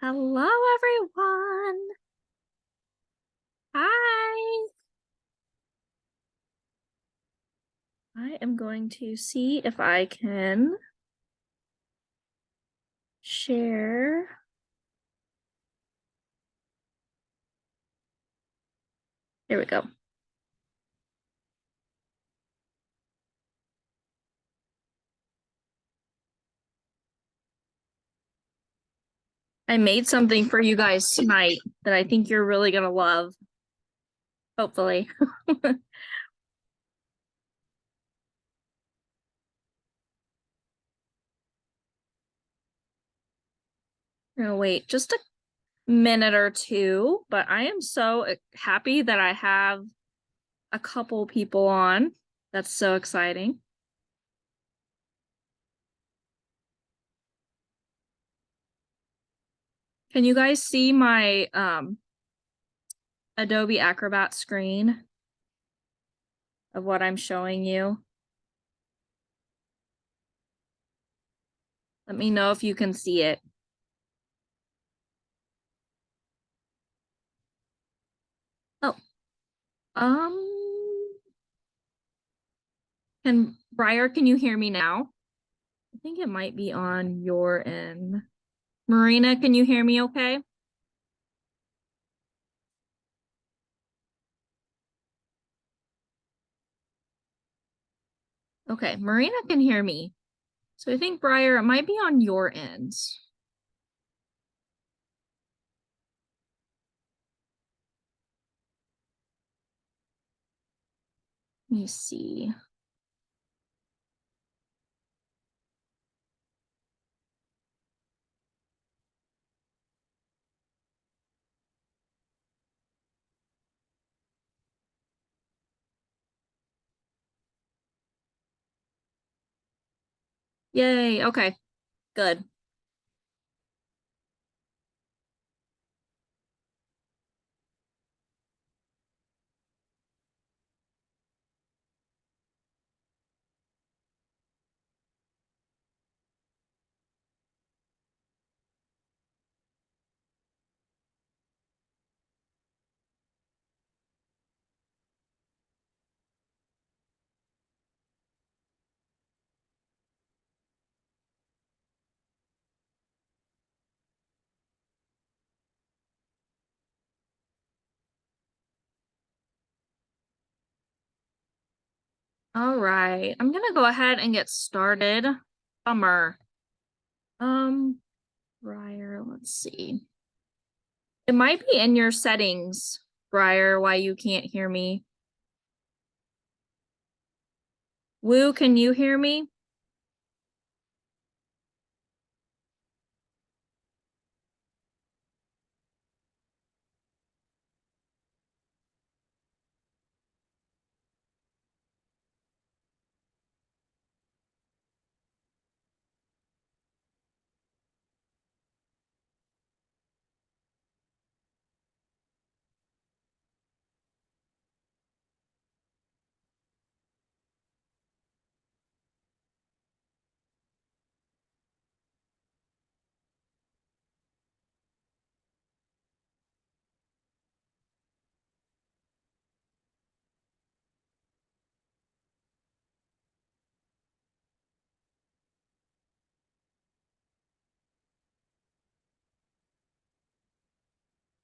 Hello, everyone. Hi. I am going to see if I can share. Here we go. I made something for you guys tonight that I think you're really going to love. Hopefully. I'm gonna wait just a minute or two, but I am so happy that I have a couple people on. That's so exciting. Can you guys see my Adobe Acrobat screen of what I'm showing you? Let me know if you can see it. Oh, can you hear me now? I think it might be on your end. Marina, can you hear me okay? Okay, Marina can hear me. So I think, Briar, it might be on your end. Let me see. Yay, okay, good. All right, I'm gonna go ahead and get started. Bummer. Briar, let's see. It might be in your settings, Briar, why you can't hear me. Woo, can you hear me?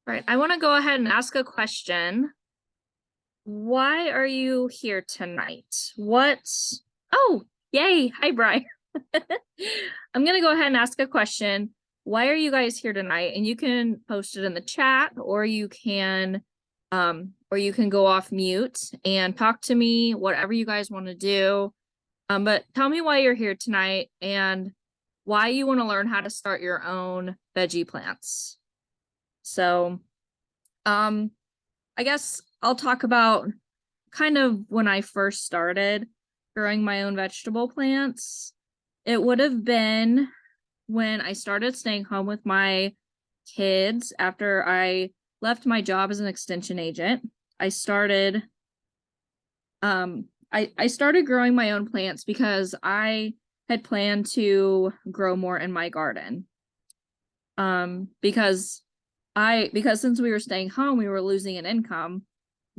All right, I want to go ahead and ask a question. Why are you here tonight? Oh, yay. Hi, Brian. I'm going to go ahead and ask a question. Why are you guys here tonight? And you can post it in the chat, or you can go off mute and talk to me, whatever you guys want to do. But tell me why you're here tonight and why you want to learn how to start your own veggie plants. So, I guess I'll talk about kind of when I first started growing my own vegetable plants. It would have been when I started staying home with my kids after I left my job as an extension agent. I started I started growing my own plants because I had planned to grow more in my garden. because since we were staying home, we were losing an income.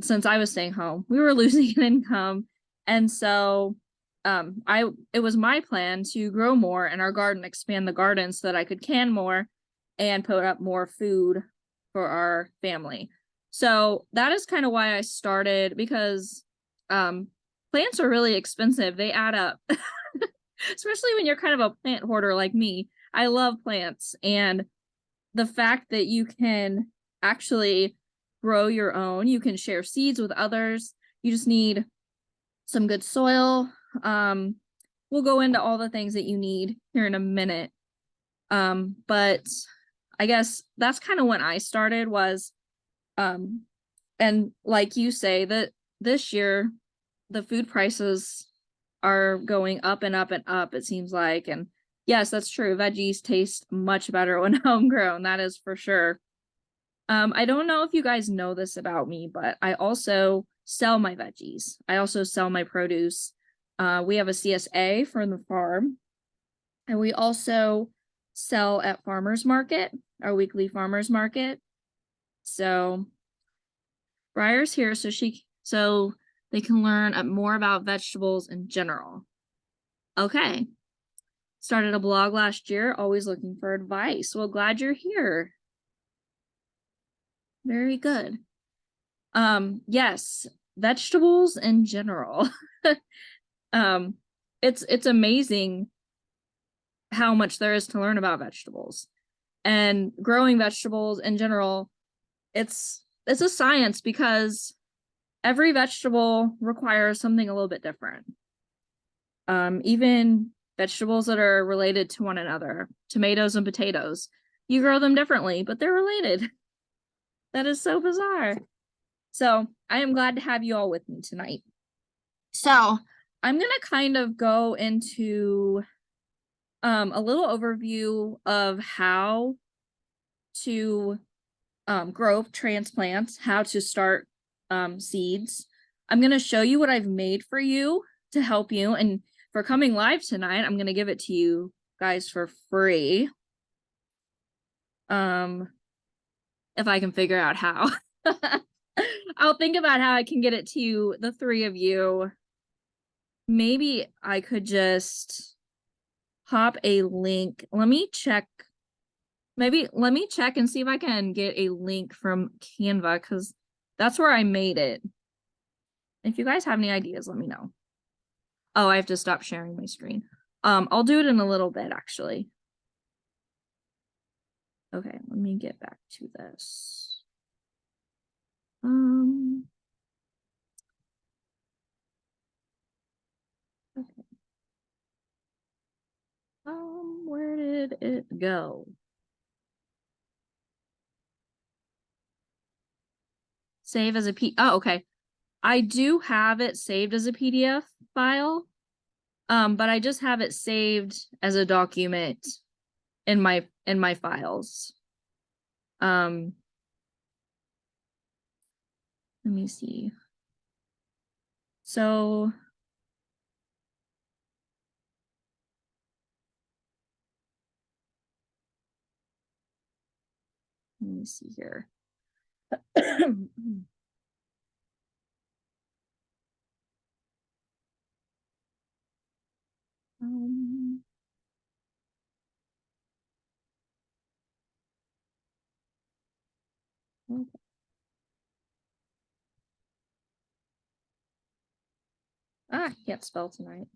Since I was staying home, we were losing an income. And so it was my plan to grow more in our garden, expand the garden so that I could can more and put up more food for our family. So that is kind of why I started, because plants are really expensive. They add up, especially when you're kind of a plant hoarder like me. I love plants, and the fact that you can actually grow your own, you can share seeds with others. You just need some good soil. We'll go into all the things that you need here in a minute. But I guess that's kind of when I started was, and like you say, that this year the food prices are going up and up and up, it seems like. And yes, that's true. Veggies taste much better when homegrown. That is for sure. I don't know if you guys know this about me, but I also sell my veggies. I also sell my produce. We have a CSA from the farm, and we also sell at farmers market, our weekly farmers market. So Briar's here so they can learn more about vegetables in general. Okay. Started a blog last year, always looking for advice. Well, glad you're here. Very good. Yes, vegetables in general. It's amazing how much there is to learn about vegetables and growing vegetables in general. It's a science because every vegetable requires something a little bit different. Even vegetables that are related to one another, tomatoes and potatoes, you grow them differently, but they're related. That is so bizarre. So I am glad to have you all with me tonight. So I'm going to kind of go into a little overview of how to grow transplants, how to start seeds. I'm going to show you what I've made for you to help you. And for coming live tonight, I'm going to give it to you guys for free. If I can figure out how. I'll think about how I can get it to you, the three of you. Maybe I could just pop a link. Let me check. Maybe let me check and see if I can get a link from Canva, because that's where I made it. If you guys have any ideas, let me know. Oh, I have to stop sharing my screen. I'll do it in a little bit, actually. Okay, let me get back to this. Okay. Where did it go? Save as a oh, okay. I do have it saved as a PDF file, but I just have it saved as a document in my files. Let me see. So let me see here. Okay. I can't spell tonight.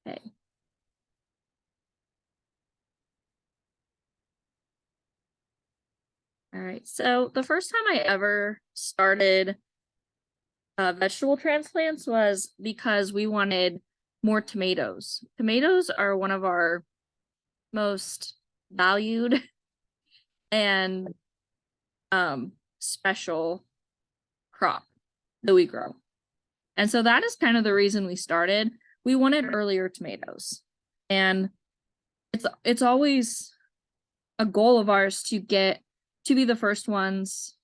Okay. All right. So the first time I ever started vegetable transplants was because we wanted more tomatoes. Tomatoes are one of our most valued and special crop that we grow. And so that is kind of the reason we started. We wanted earlier tomatoes. And it's always a goal of ours to be the first ones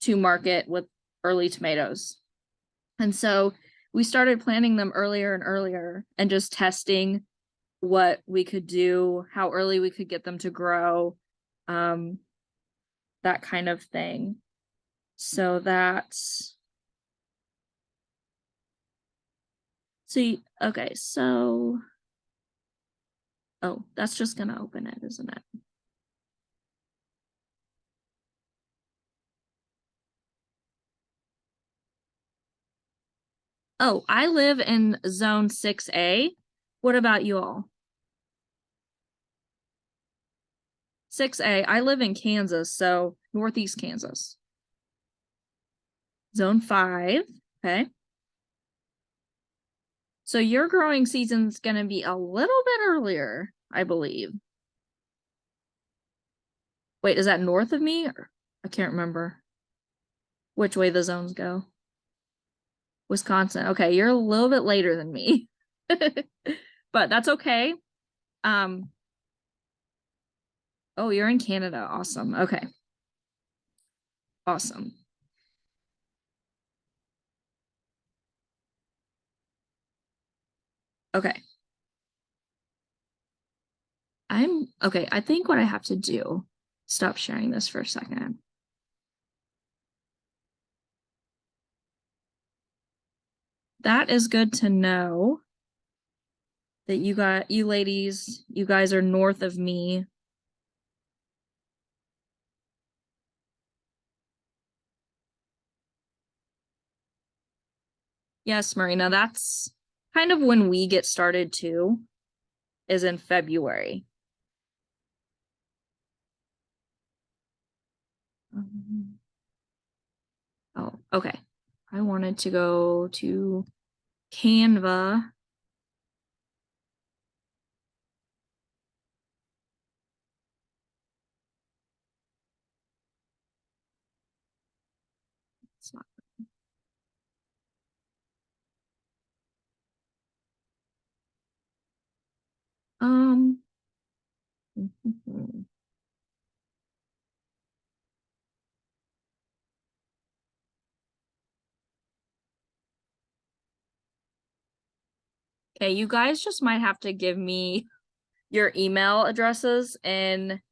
to market with early tomatoes. And so we started planting them earlier and earlier and just testing what we could do, how early we could get them to grow, that kind of thing. So that's, see, okay, so, oh, that's just gonna open it, isn't it? Oh, I live in zone 6A. What about you all? 6A. I live in Kansas, so northeast Kansas. Zone 5. Okay. So your growing season's going to be a little bit earlier, I believe. Wait, is that north of me? I can't remember which way the zones go. Wisconsin. Okay, you're a little bit later than me. But that's okay. Oh, you're in Canada. Awesome. Okay. Awesome. Okay. Okay. I think what I have to do, stop sharing this for a second. That is good to know that you ladies, you guys are north of me. Yes, Marina, that's kind of when we get started too, is in February. Oh, okay. I wanted to go to Canva. It's not. Um. Okay, you guys just might have to give me your email addresses in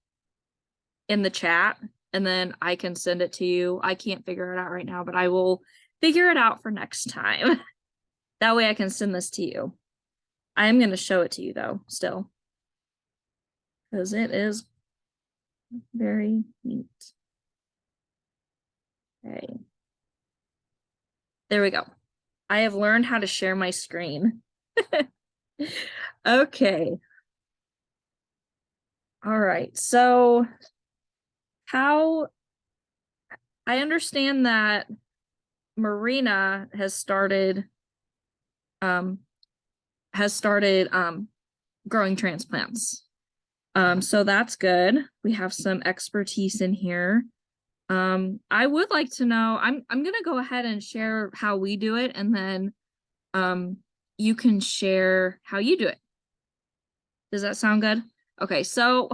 the chat, and then I can send it to you. I can't figure it out right now, but I will figure it out for next time. That way I can send this to you. I am going to show it to you though, still, because it is very neat. Okay. There we go. I have learned how to share my screen. Okay. All right. So how I understand that Marina um has started growing transplants. So that's good. We have some expertise in here. I would like to know, I'm gonna go ahead and share how we do it, and then you can share how you do it. Does that sound good? Okay, so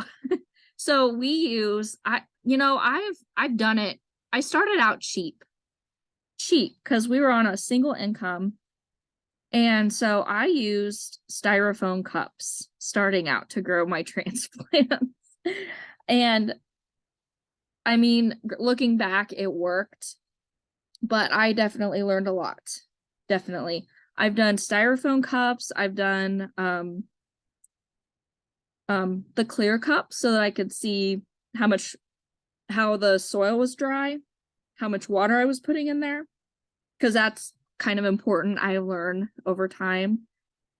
so we use I've done it. I started out cheap because we were on a single income. And so I used styrofoam cups starting out to grow my transplants. And I mean, looking back, it worked, but I definitely learned a lot. Definitely. I've done styrofoam cups. I've done the clear cup so that I could see how the soil was dry, how much water I was putting in there, because that's kind of important. I learn over time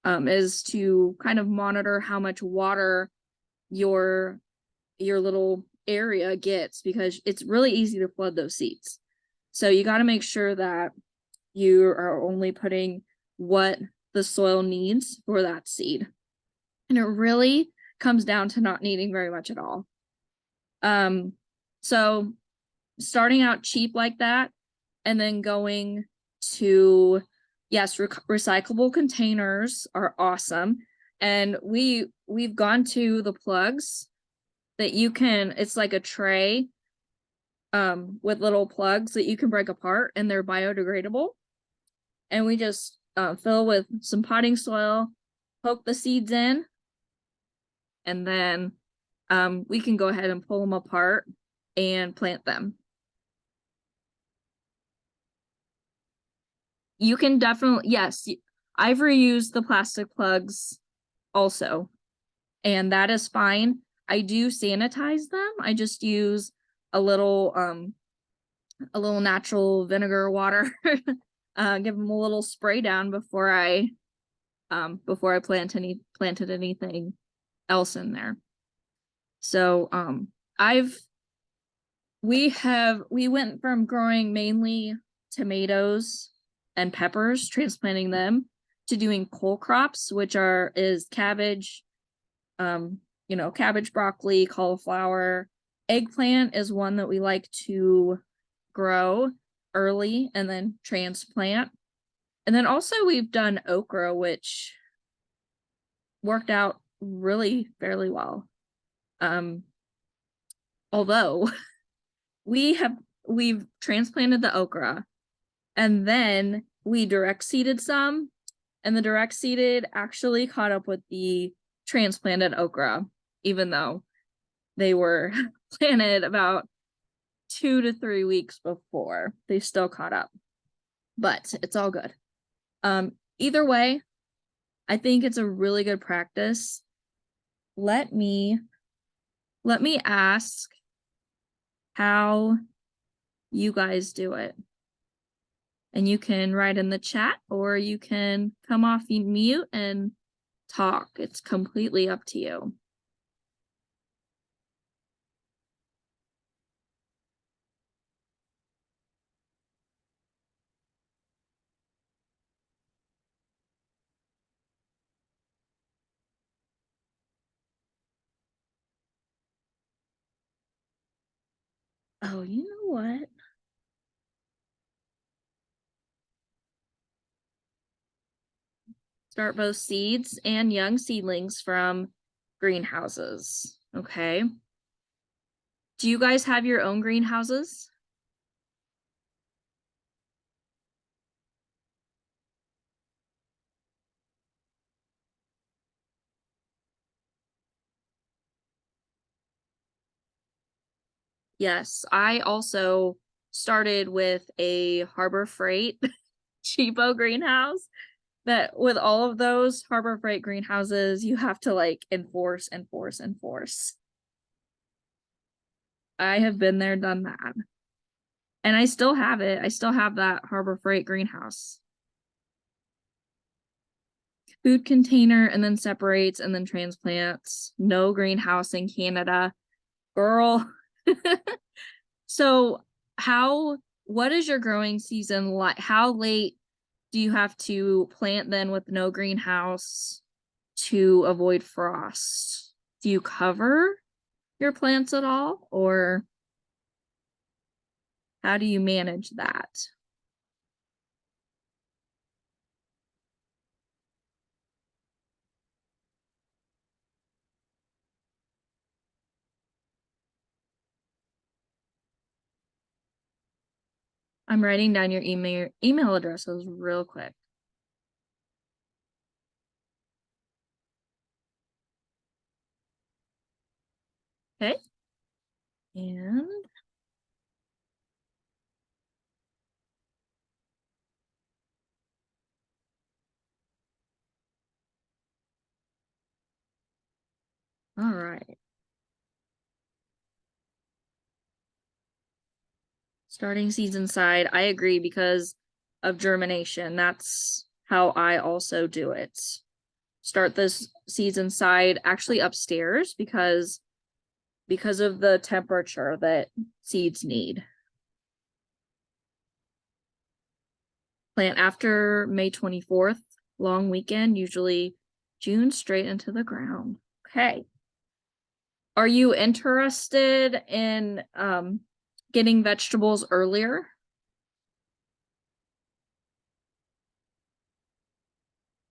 is to kind of monitor how much water your little area gets, because it's really easy to flood those seeds. So you got to make sure that you are only putting what the soil needs for that seed. And it really comes down to not needing very much at all. So starting out cheap like that, and then going to, yes, recyclable containers are awesome. And we've gone to the plugs that you can, it's like a tray with little plugs that you can break apart, and they're biodegradable. And we just fill with some potting soil, poke the seeds in, and then we can go ahead and pull them apart and plant them. You can definitely, yes, I've reused the plastic plugs also, and that is fine. I do sanitize them. I just use a little natural vinegar water, give them a little spray down before I planted anything else in there. So we went from growing mainly tomatoes and peppers, transplanting them, to doing pole crops, which is cabbage, cabbage, broccoli, cauliflower. Eggplant is one that we like to grow early and then transplant. And then also we've done okra, which worked out really fairly well. Although we've transplanted the okra and then we direct seeded some, and the direct seeded actually caught up with the transplanted okra, even though they were planted about 2 to 3 weeks before. They still caught up, but it's all good. Either way, I think it's a really good practice. Let me ask how you guys do it. And you can write in the chat, or you can come off mute and talk. It's completely up to you. Oh, you know what? Start both seeds and young seedlings from greenhouses. Okay. Do you guys have your own greenhouses? Yes, I also started with a Harbor Freight cheapo greenhouse. That with all of those Harbor Freight greenhouses, you have to like enforce. I have been there, done that. And I still have it. I still have that Harbor Freight greenhouse. Food container, and then separates, and then transplants. No greenhouse in Canada. Girl. So what is your growing season like? How late do you have to plant then with no greenhouse to avoid frost? Do you cover your plants at all, or how do you manage that? I'm writing down your email addresses real quick. Okay. And all right. Starting seeds inside. I agree, because of germination. That's how I also do it. Start this seeds inside, actually upstairs, because of the temperature that seeds need. Plant after May 24th, long weekend, usually June, straight into the ground. Okay. Are you interested in getting vegetables earlier?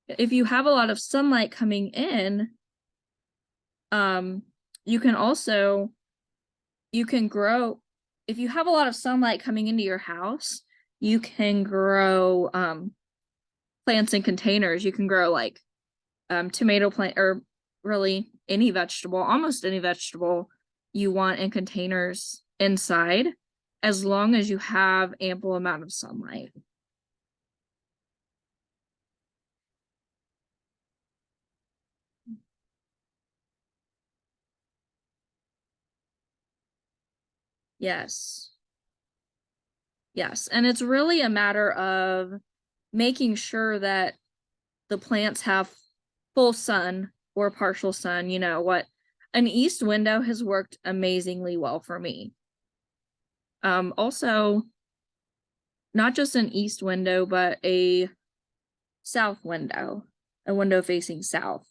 If you have a lot of sunlight coming in, you can grow. If you have a lot of sunlight coming into your house, you can grow plants in containers. You can grow like tomato plant or really any vegetable, almost any vegetable you want in containers inside, as long as you have ample amount of sunlight. Yes. Yes. And it's really a matter of making sure that the plants have full sun or partial sun. You know what? An east window has worked amazingly well for me. Also, not just an east window, but a south window, a window facing south.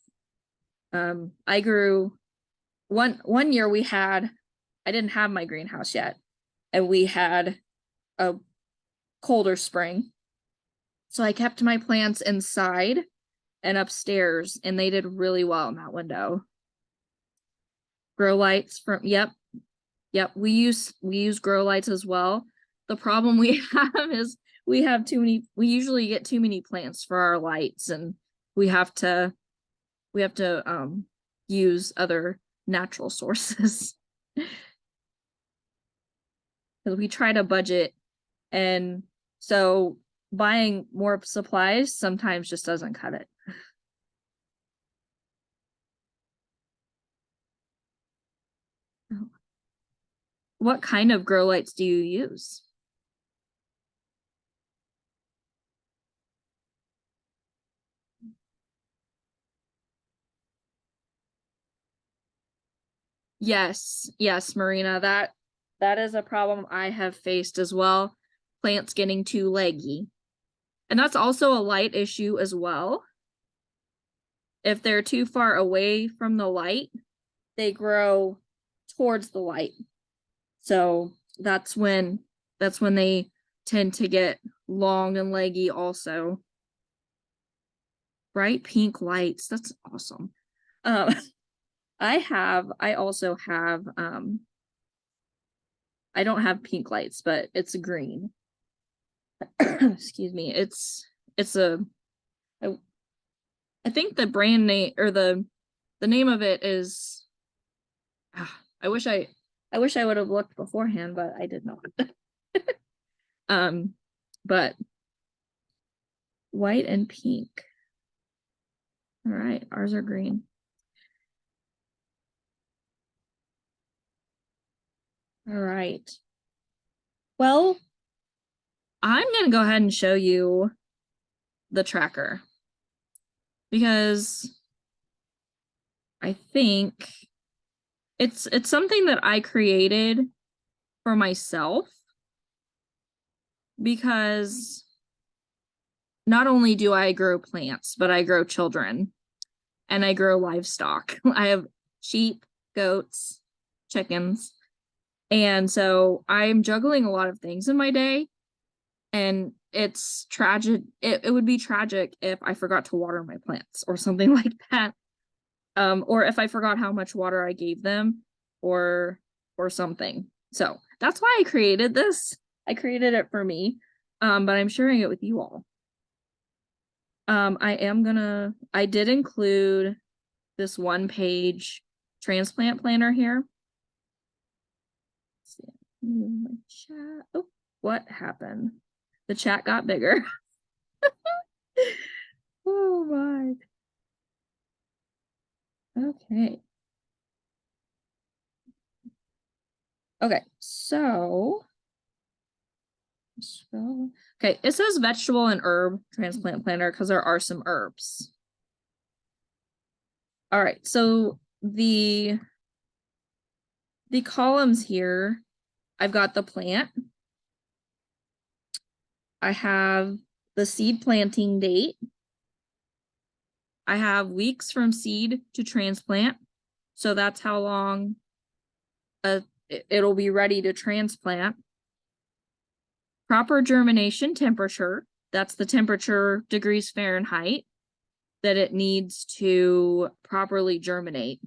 I grew one year I didn't have my greenhouse yet, and we had a colder spring. So I kept my plants inside and upstairs, and they did really well in that window. Grow lights from, yep. We use grow lights as well. The problem we have is we usually get too many plants for our lights, and we have to use other natural sources. Because we try to budget, and so buying more supplies sometimes just doesn't cut it. What kind of grow lights do you use? Yes, Marina, that is a problem I have faced as well. Plants getting too leggy. And that's also a light issue as well. If they're too far away from the light, they grow towards the light. So that's when they tend to get long and leggy also. Bright pink lights, that's awesome. I also have I don't have pink lights, but it's green. Excuse me. I think the brand name, or the name of it is, I wish I would have looked beforehand, but I did not. But white and pink. All right, ours are green. All right. Well, I'm going to go ahead and show you the tracker, because I think it's something that I created for myself, because not only do I grow plants, but I grow children and I grow livestock. I have sheep, goats, chickens. And so I'm juggling a lot of things in my day, and it's tragic. It would be tragic if I forgot to water my plants or something like that. Or if I forgot how much water I gave them, or something. So that's why I created this. I created it for me, but I'm sharing it with you all. I did include this 1-page transplant planner here. Let's see. My chat. Oh, what happened? The chat got bigger. Oh my. Okay. Okay, so okay, it says vegetable and herb transplant planner because there are some herbs. All right, so the columns here, I've got the plant. I have the seed planting date. I have weeks from seed to transplant. So that's how long it'll be ready to transplant. Proper germination temperature. That's the temperature degrees Fahrenheit that it needs to properly germinate.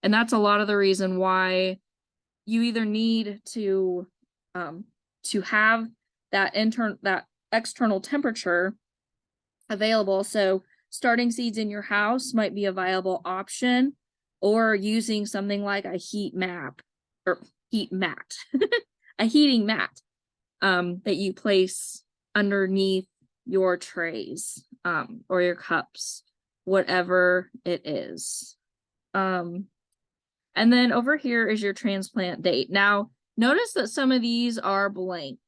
And that's a lot of the reason why you either need to have that external temperature available. So starting seeds in your house might be a viable option, or using something like a heat mat, a heating mat that you place underneath your trays or your cups, whatever it is. And then over here is your transplant date. Now, notice that some of these are blank.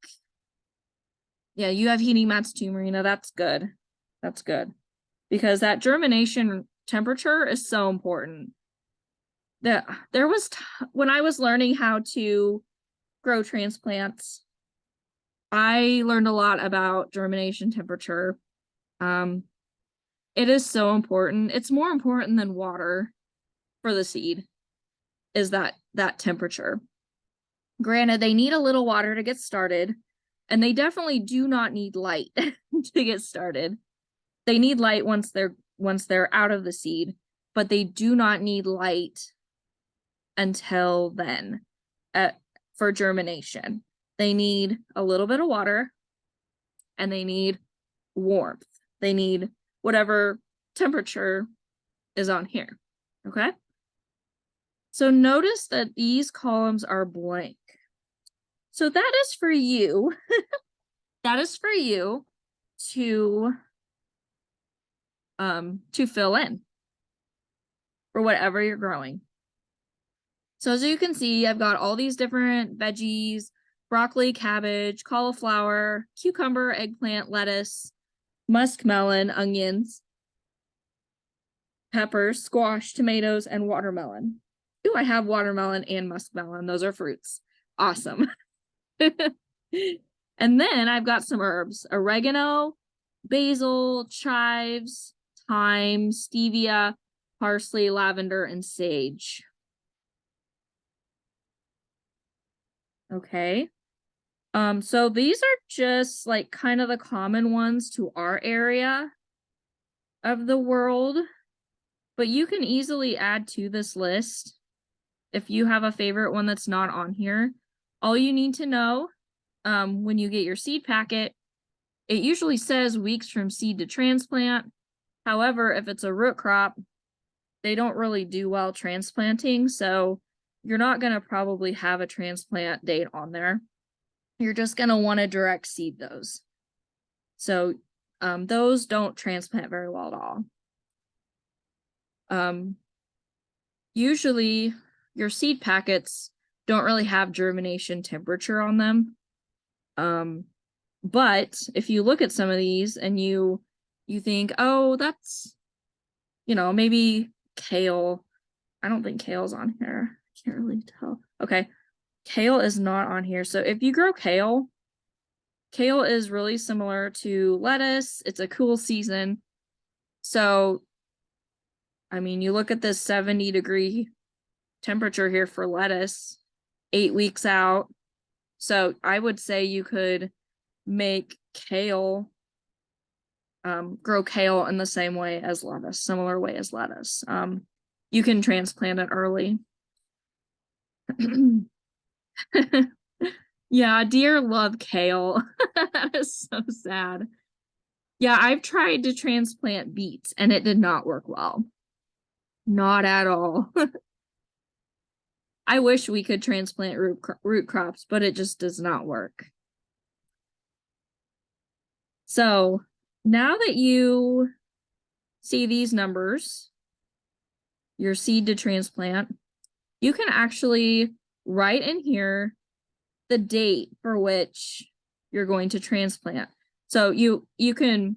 Yeah, you have heating mats too, Marina. That's good. That's good. Because that germination temperature is so important. There was when I was learning how to grow transplants, I learned a lot about germination temperature. It is so important. It's more important than water for the seed, is that temperature. Granted, they need a little water to get started, and they definitely do not need light to get started. They need light once they're out of the seed, but they do not need light until then for germination. They need a little bit of water, and they need warmth. They need whatever temperature is on here, okay? So notice that these columns are blank. So that is for you. That is for you to fill in for whatever you're growing. So as you can see, I've got all these different veggies: broccoli, cabbage, cauliflower, cucumber, eggplant, lettuce, muskmelon, onions, peppers, squash, tomatoes, and watermelon. Ooh, I have watermelon and muskmelon. Those are fruits. Awesome. And then I've got some herbs: oregano, basil, chives, thyme, stevia, parsley, lavender, and sage. Okay. So these are just like kind of the common ones to our area of the world, but you can easily add to this list if you have a favorite one that's not on here. All you need to know, when you get your seed packet, it usually says weeks from seed to transplant. However, if it's a root crop, they don't really do well transplanting, so you're not going to probably have a transplant date on there. You're just going to want to direct seed those. So those don't transplant very well at all. Usually your seed packets don't really have germination temperature on them. But if you look at some of these and you think, oh, that's, maybe kale. I don't think kale's on here. I can't really tell. Okay. Kale is not on here. So if you grow kale is really similar to lettuce. It's a cool season. So, I mean, you look at this 70-degree temperature here for lettuce, 8 weeks out. So I would say you could make kale, grow kale in the same way as lettuce, similar way as lettuce. You can transplant it early. Yeah, deer love kale. That is so sad. Yeah, I've tried to transplant beets and it did not work well. Not at all. I wish we could transplant root crops, but it just does not work. So now that you see these numbers, your seed to transplant, you can actually write in here the date for which you're going to transplant. So you can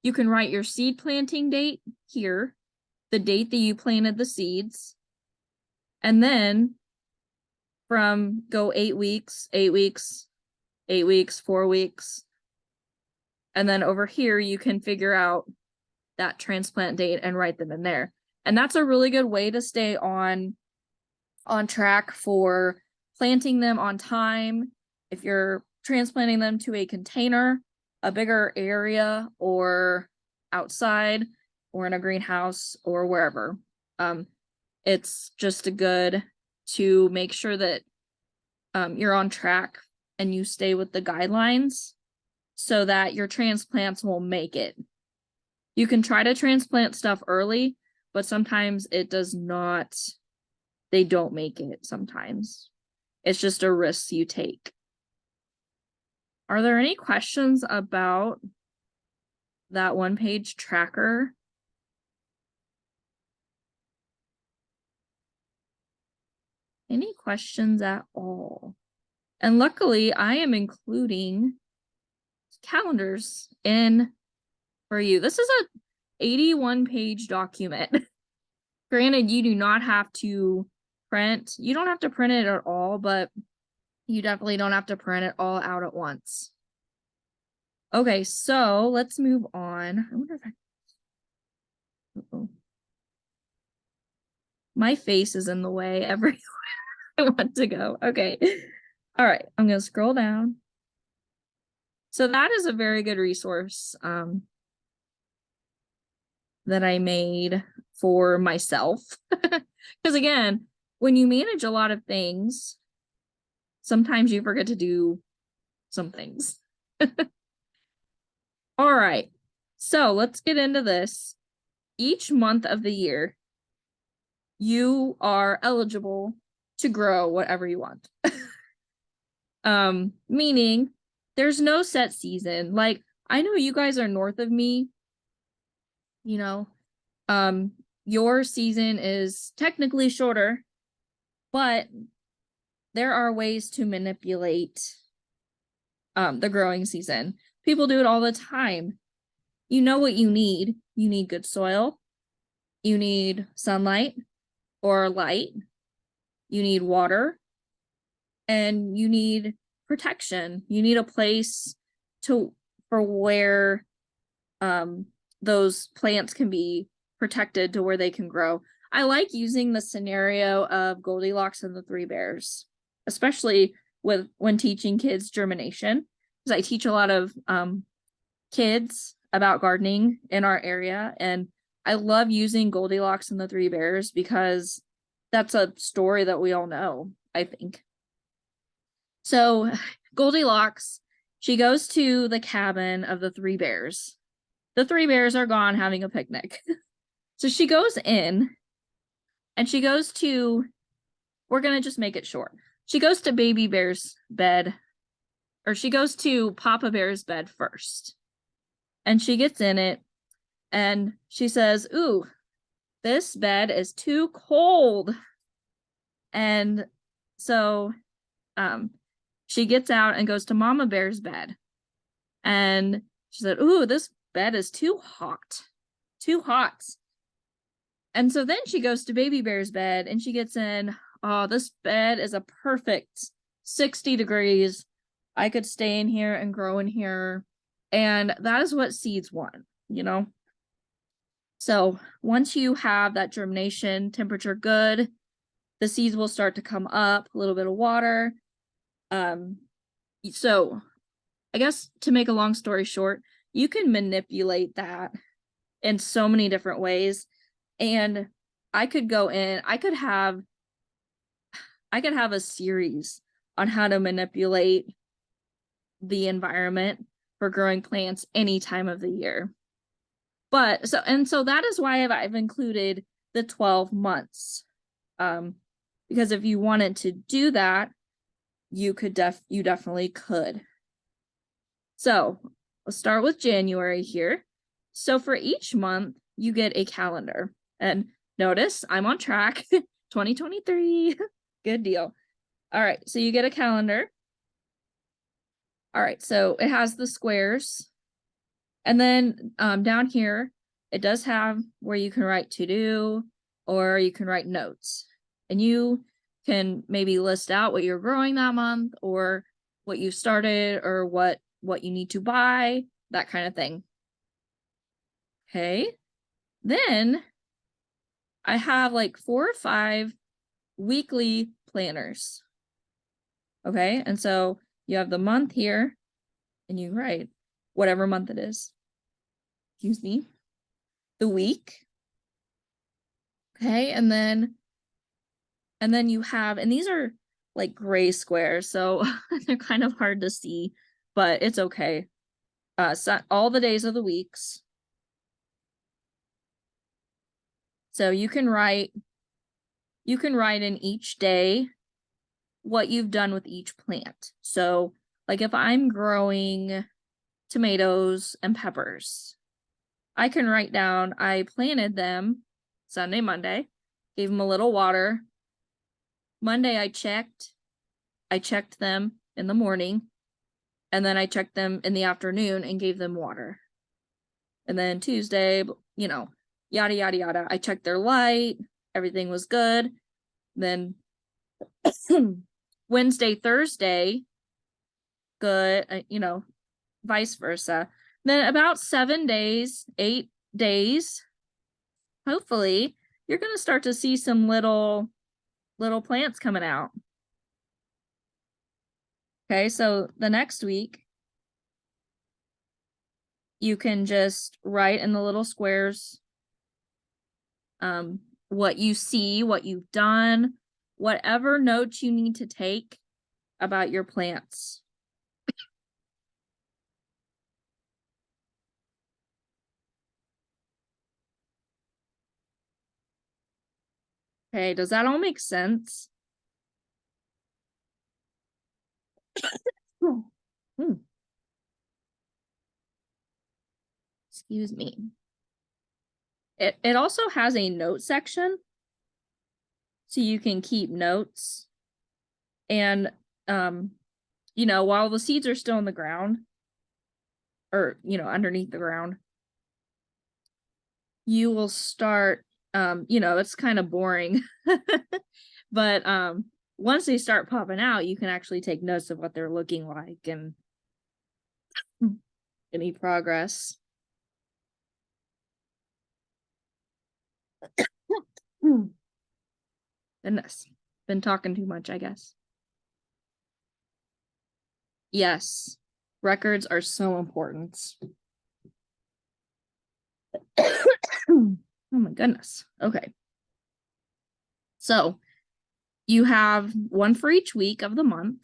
write your seed planting date here, the date that you planted the seeds, and then go 8 weeks, 8 weeks, 8 weeks, 4 weeks. And then over here, you can figure out that transplant date and write them in there. And that's a really good way to stay on track for planting them on time. If you're transplanting them to a container, a bigger area, or outside, or in a greenhouse, or wherever. It's just good to make sure that you're on track and you stay with the guidelines so that your transplants will make it. You can try to transplant stuff early, but sometimes it does not, they don't make it sometimes. It's just a risk you take. Are there any questions about that one-page tracker? Any questions at all? And luckily, I am including calendars in for you. This is a 81-page document. Granted, you do not have to print. You don't have to print it at all, but you definitely don't have to print it all out at once. Okay, so let's move on. I wonder if uh-oh. My face is in the way everywhere I want to go. Okay. All right, I'm going to scroll down. So that is a very good resource that I made for myself. Because again, when you manage a lot of things, sometimes you forget to do some things. All right, so let's get into this. Each month of the year, you are eligible to grow whatever you want. Meaning there's no set season. Like, I know you guys are north of me, you know, your season is technically shorter, but there are ways to manipulate the growing season. People do it all the time. You know what you need. You need good soil. You need sunlight or light. You need water. And you need protection. You need a place for where those plants can be protected to where they can grow. I like using the scenario of Goldilocks and the Three Bears, especially when teaching kids germination, because I teach a lot of kids about gardening in our area, and I love using Goldilocks and the Three Bears because that's a story that we all know, I think. So Goldilocks, she goes to the cabin of the Three Bears. The Three Bears are gone having a picnic. So she goes in and she goes to, we're going to just make it short. She goes to Baby Bear's bed, or she goes to Papa Bear's bed first. And she gets in it and she says, "Ooh, this bed is too cold." And so she gets out and goes to Mama Bear's bed. And she said, "Ooh, this bed is too hot. Too hot." And so then she goes to Baby Bear's bed and she gets in, "Oh, this bed is a perfect 60 degrees. I could stay in here and grow in here." And that is what seeds want, you know? So once you have that germination temperature good, the seeds will start to come up, a little bit of water. So I guess to make a long story short, you can manipulate that in so many different ways. And I could go in, I could have a series on how to manipulate the environment for growing plants any time of the year. But so that is why I've included the 12 months. Because if you wanted to do that, you definitely could. So let's start with January here. So for each month, you get a calendar. And notice I'm on track. 2023. Good deal. All right, so you get a calendar. All right, so it has the squares. And then down here, it does have where you can write to do, or you can write notes. And you can maybe list out what you're growing that month, or what you started, or what you need to buy, that kind of thing. Okay. Then I have like 4 or 5 weekly planners. Okay. And so you have the month here and you write whatever month it is. Excuse me. The week. Okay. And then you have, and these are like gray squares, so they're kind of hard to see, but it's okay. So all the days of the weeks. So you can write in each day what you've done with each plant. So like if I'm growing tomatoes and peppers, I can write down, I planted them Sunday, Monday, gave them a little water. Monday, I checked them in the morning, and then I checked them in the afternoon and gave them water. And then Tuesday, yada, yada, yada. I checked their light. Everything was good. Then Wednesday, Thursday, good, vice versa. Then about 7 days, 8 days, hopefully, you're going to start to see some little plants coming out. Okay, so the next week, you can just write in the little squares what you see, what you've done, whatever notes you need to take about your plants. Okay, does that all make sense? Excuse me. It also has a note section, so you can keep notes. And while the seeds are still in the ground, or underneath the ground, you will start, it's kind of boring, but once they start popping out, you can actually take notes of what they're looking like and any progress. Goodness, been talking too much, I guess. Yes, records are so important. Oh my goodness. Okay. So you have one for each week of the month.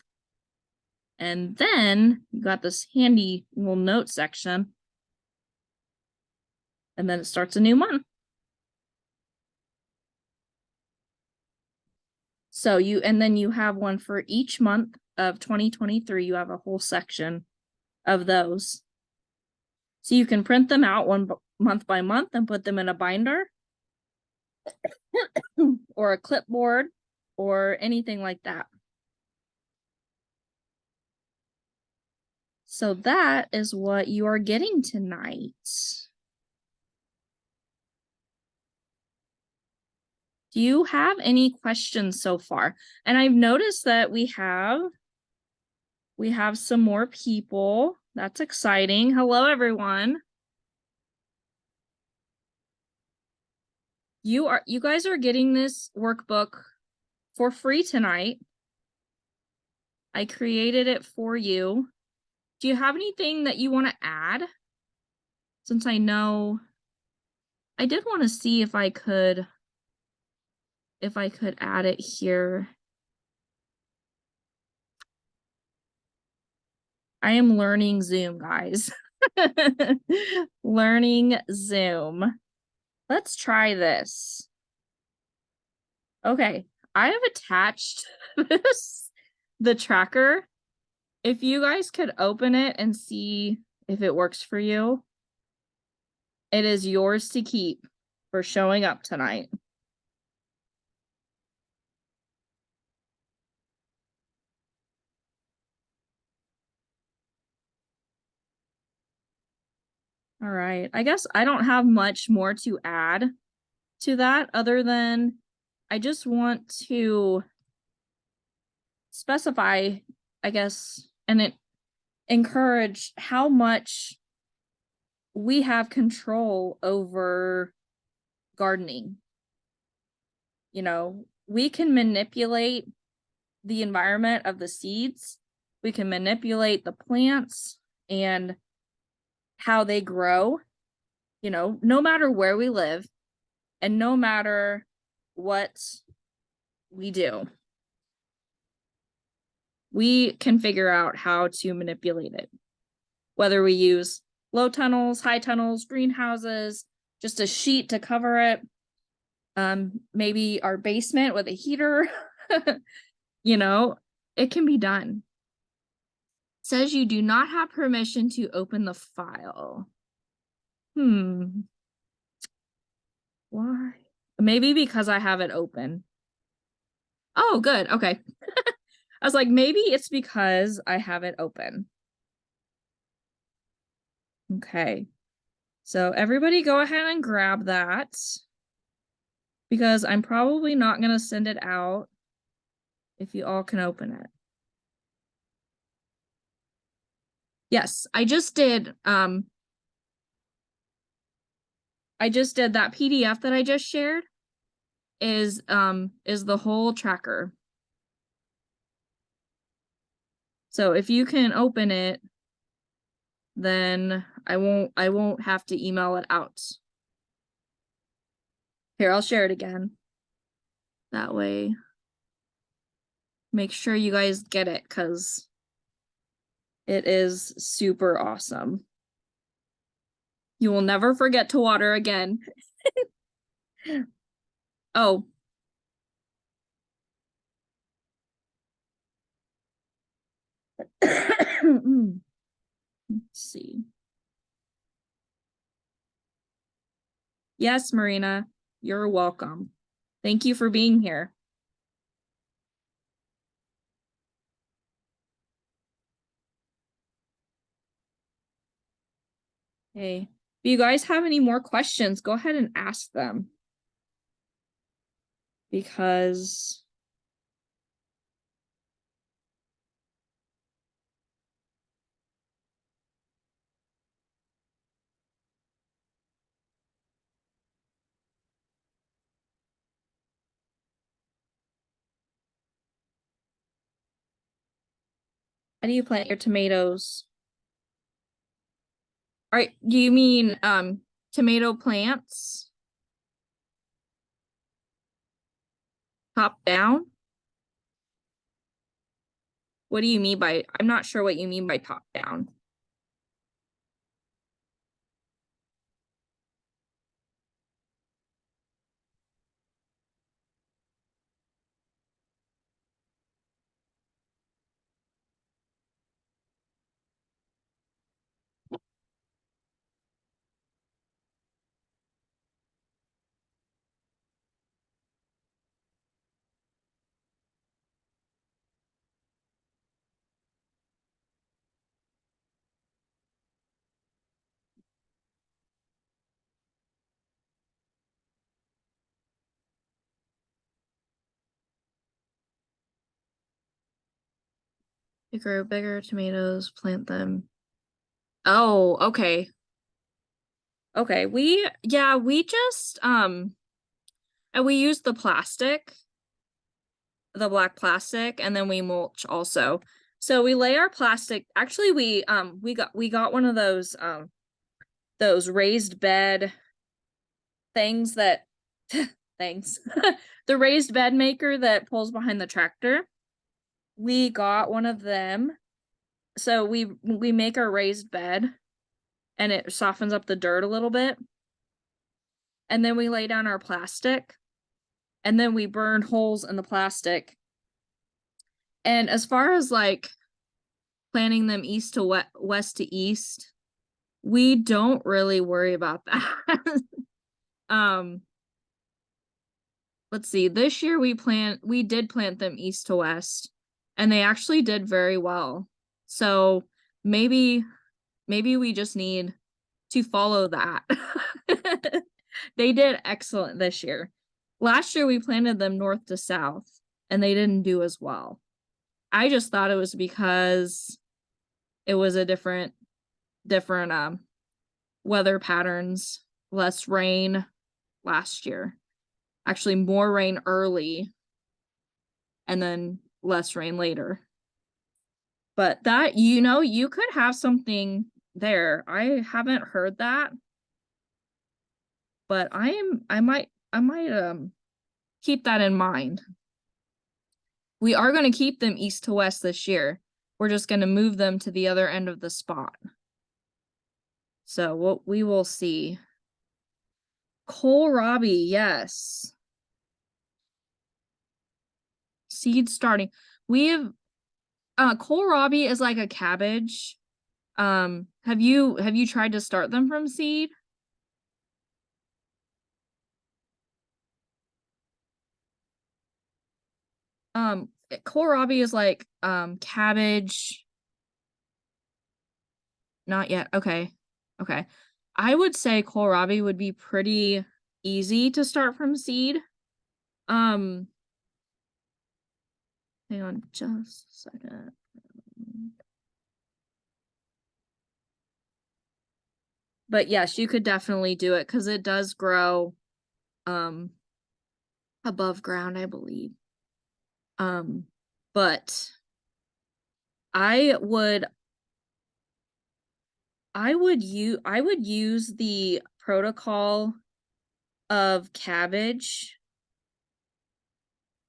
And then you got this handy little note section. And then it starts a new month. So then you have one for each month of 2023. You have a whole section of those. So you can print them out month by month and put them in a binder or a clipboard or anything like that. So that is what you are getting tonight. Do you have any questions so far? And I've noticed that we have some more people. That's exciting. Hello, everyone. You guys are getting this workbook for free tonight. I created it for you. Do you have anything that you want to add? Since I know I did want to see if I could add it here. I am learning Zoom, guys. Learning Zoom. Let's try this. Okay, I have attached the tracker. If you guys could open it and see if it works for you, it is yours to keep for showing up tonight. All right, I guess I don't have much more to add to that other than I just want to specify, I guess, and encourage how much we have control over gardening. We can manipulate the environment of the seeds. We can manipulate the plants and how they grow, no matter where we live and no matter what we do. We can figure out how to manipulate it, whether we use low tunnels, high tunnels, greenhouses, just a sheet to cover it. Maybe our basement with a heater. You know, it can be done. Says you do not have permission to open the file. Why? Maybe because I have it open. Oh, good. Okay. I was like, maybe it's because I have it open. Okay. So everybody go ahead and grab that, because I'm probably not going to send it out if you all can open it. Yes, I just did that PDF that I just shared is the whole tracker. So if you can open it, then I won't have to email it out. Here, I'll share it again. That way, make sure you guys get it, because it is super awesome. You will never forget to water again. Oh. Let's see. Yes, Marina, you're welcome. Thank you for being here. Hey, if you guys have any more questions, go ahead and ask them. Because how do you plant your tomatoes? All right, do you mean tomato plants? Top down? What do you mean by, I'm not sure what you mean by top down. To grow bigger tomatoes, plant them. Oh, okay. Okay, we just and we use the plastic, the black plastic, and then we mulch also. So we lay our plastic, actually we got one of those raised bed things that things. The raised bed maker that pulls behind the tractor. We got one of them. So we make our raised bed, and it softens up the dirt a little bit. And then we lay down our plastic, and then we burn holes in the plastic. And as far as like planting them east to west to east, we don't really worry about that. Let's see, this year we did plant them east to west, and they actually did very well. So maybe we just need to follow that. They did excellent this year. Last year we planted them north to south, and they didn't do as well. I just thought it was because it was a different weather patterns, less rain last year. Actually, more rain early and then less rain later. But that, you could have something there. I haven't heard that, but I might keep that in mind. We are going to keep them east to west this year. We're just going to move them to the other end of the spot. So we will see. Kohlrabi, yes. seed starting. We have kohlrabi is like a cabbage. Have you tried to start them from seed? Kohlrabi is like cabbage. Not yet. Okay. Okay. I would say kohlrabi would be pretty easy to start from seed. Um, hang on just a second. But yes, you could definitely do it because it does grow above ground, I believe. But I would use the protocol of cabbage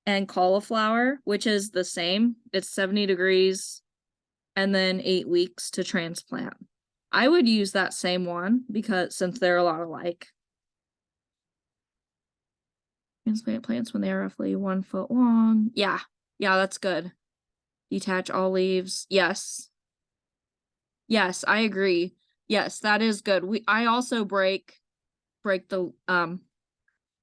and cauliflower, which is the same. It's 70 degrees and then 8 weeks to transplant. I would use that same one because since they're a lot alike. Transplant plants when they are roughly 1 foot long. Yeah, that's good. Detach all leaves. Yes. Yes, I agree. Yes, that is good. I also break the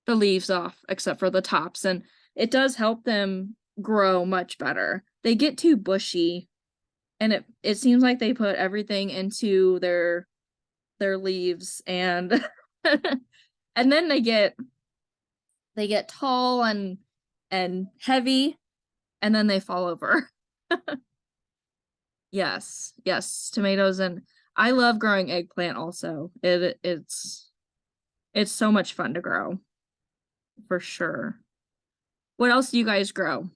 leaves off except for the tops, and it does help them grow much better. They get too bushy, and it seems like they put everything into their leaves, and and then they get tall and heavy, and then they fall over. Yes, tomatoes, and I love growing eggplant also. It's so much fun to grow, for sure. What else do you guys grow?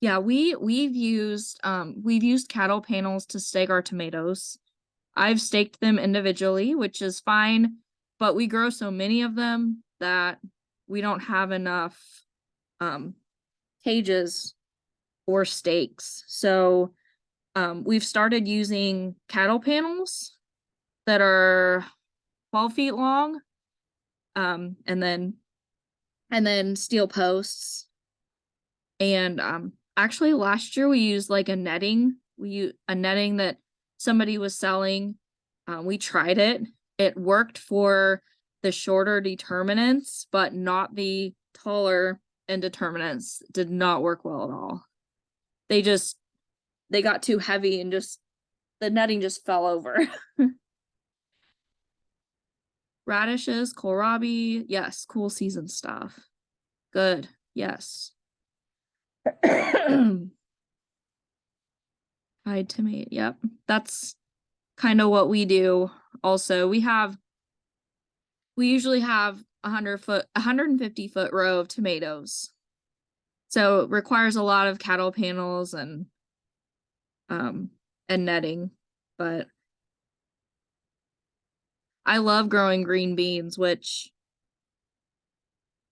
Yeah, we've used cattle panels to stake our tomatoes. I've staked them individually, which is fine, but we grow so many of them that we don't have enough um cages or stakes. So we've started using cattle panels that are 12 feet long, and then steel posts. And actually last year we used like a netting. We used a netting that somebody was selling. We tried it. It worked for the shorter determinants, but not the taller indeterminants. Did not work well at all. They got too heavy and just the netting just fell over. Radishes, kohlrabi, yes, cool season stuff. Good, yes. Fried tomato, yep. That's kind of what we do. Also, we usually have 150-foot row of tomatoes. So it requires a lot of cattle panels and netting, but I love growing green beans, which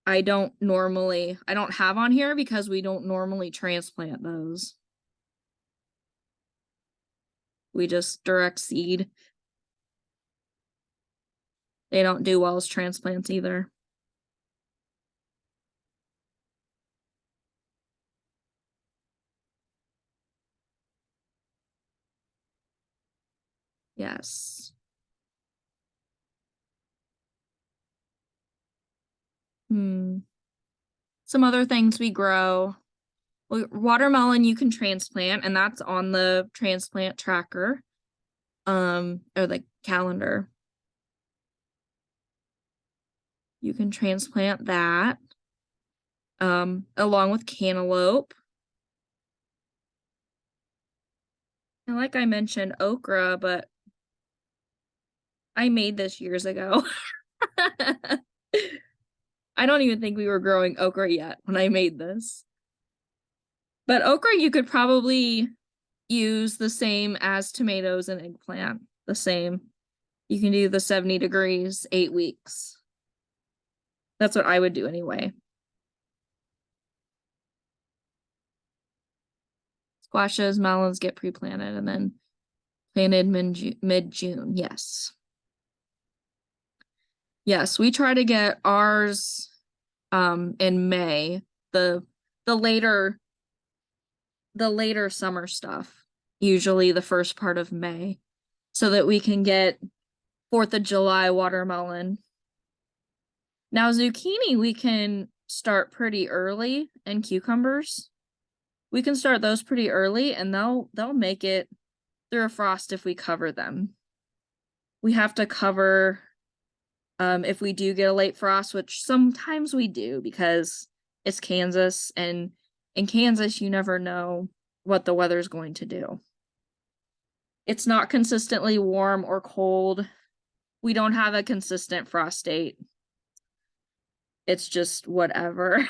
I don't have on here because we don't normally transplant those. We just direct seed. They don't do well as transplants either. Yes. Some other things we grow. Well, watermelon you can transplant, and that's on the transplant tracker, or the calendar. You can transplant that, along with cantaloupe. And like I mentioned, okra, but I made this years ago. I don't even think we were growing okra yet when I made this. But okra you could probably use the same as tomatoes and eggplant. The same. You can do the 70 degrees, 8 weeks. That's what I would do anyway. Squashes, melons get pre-planted and then planted mid-June. Yes. Yes, we try to get ours in May, the the later the later summer stuff, usually the first part of May, so that we can get 4th of July watermelon. Now zucchini we can start pretty early, and cucumbers. We can start those pretty early and they'll make it through a frost if we cover them. We have to cover if we do get a late frost, which sometimes we do because it's Kansas, and in Kansas you never know what the weather's going to do. It's not consistently warm or cold. We don't have a consistent frost date. It's just whatever.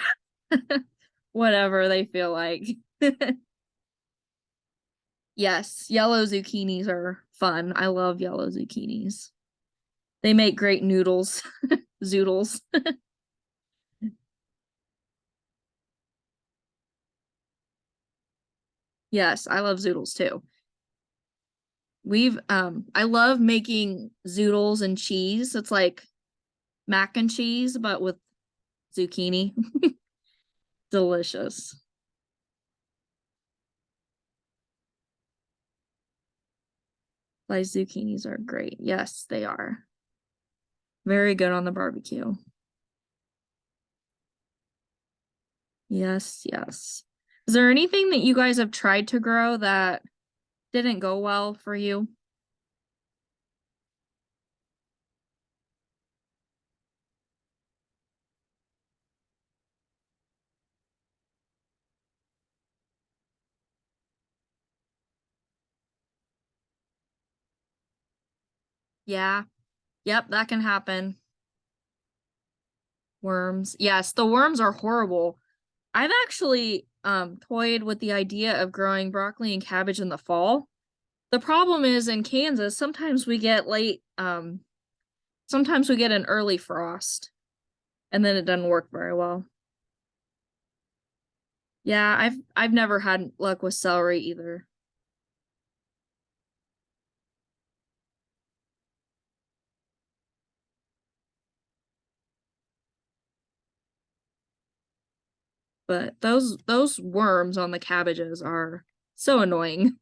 Whatever they feel like. Yes, yellow zucchinis are fun. I love yellow zucchinis. They make great noodles, zoodles. Yes, I love zoodles too. I love making zoodles and cheese. It's like mac and cheese, but with zucchini. Delicious. Sliced zucchinis are great. Yes, they are. Very good on the barbecue. Yes, yes. Is there anything that you guys have tried to grow that didn't go well for you? Yeah. Yep, that can happen. Worms. Yes, the worms are horrible. I've actually toyed with the idea of growing broccoli and cabbage in the fall. The problem is in Kansas, sometimes we get an early frost and then it doesn't work very well. Yeah, I've never had luck with celery either. But those worms on the cabbages are so annoying.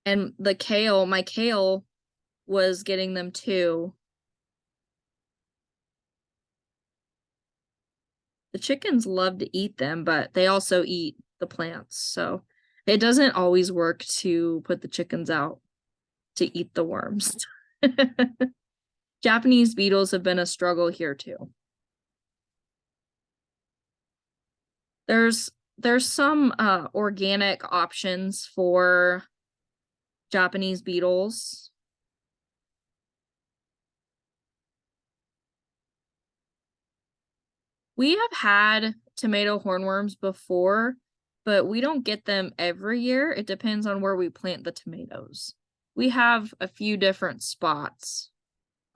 And my kale was getting them too. The chickens love to eat them, but they also eat the plants. So it doesn't always work to put the chickens out to eat the worms. Japanese beetles have been a struggle here too. There's there's some organic options for Japanese beetles. We have had tomato hornworms before, but we don't get them every year. It depends on where we plant the tomatoes. We have a few different spots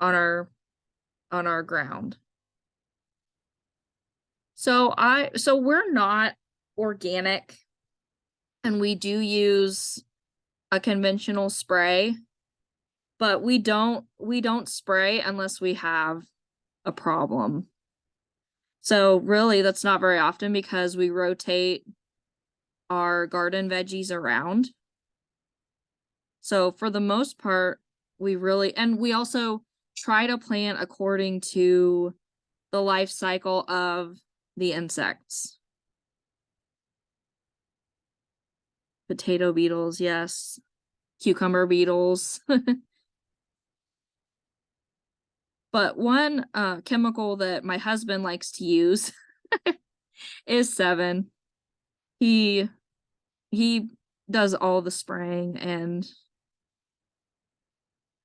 on our ground. So we're not organic, and we do use a conventional spray, but we don't spray unless we have a problem. So really that's not very often because we rotate our garden veggies around. So for the most part, we also try to plant according to the life cycle of the insects. Potato beetles, yes. Cucumber beetles. But one chemical that my husband likes to use is Seven. He he does all the spraying, and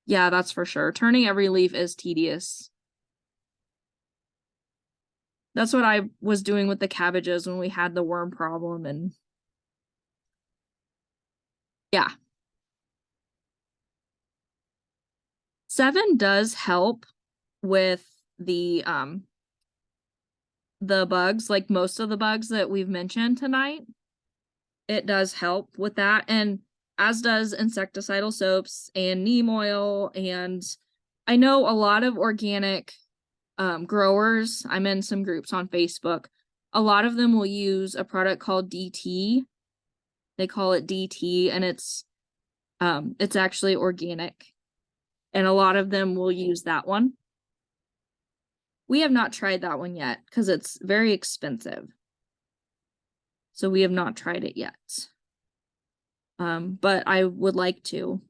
yeah, that's for sure. Turning every leaf is tedious. That's what I was doing with the cabbages when we had the worm problem, and yeah. Seven does help with the bugs, like most of the bugs that we've mentioned tonight. it does help with that, and as does insecticidal soaps and neem oil. And I know a lot of organic growers, I'm in some groups on Facebook, a lot of them will use a product called DT. They call it DT, and it's actually organic, and a lot of them will use that one. We have not tried that one yet because it's very expensive, so we have not tried it yet. But I would like to.